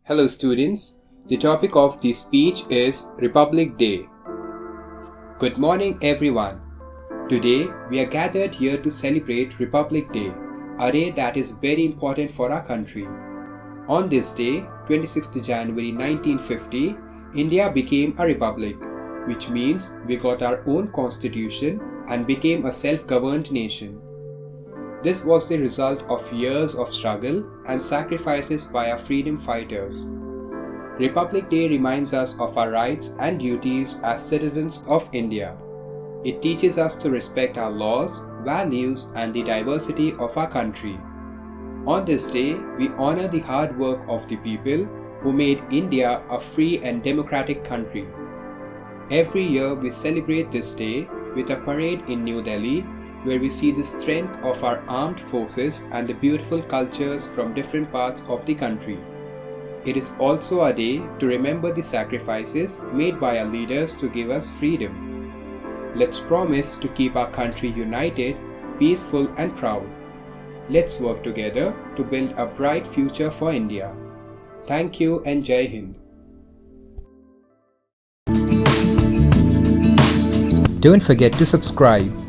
Hello students, the topic of the speech is Republic Day. Good morning everyone. Today we are gathered here to celebrate Republic Day, a day that is very important for our country. On this day, 26th January 1950, India became a republic, which means we got our own constitution and became a self-governed nation. This was the result of years of struggle and sacrifices by our freedom fighters. Republic Day reminds us of our rights and duties as citizens of India. It teaches us to respect our laws, values, and the diversity of our country. On this day, we honor the hard work of the people who made India a free and democratic country. Every year, we celebrate this day with a parade in New Delhi, where we see the strength of our armed forces and the beautiful cultures from different parts of the country. It is also a day to remember the sacrifices made by our leaders to give us freedom. Let's promise to keep our country united, peaceful and proud. Let's work together to build a bright future for India. Thank you and Jai Hind. Don't forget to subscribe.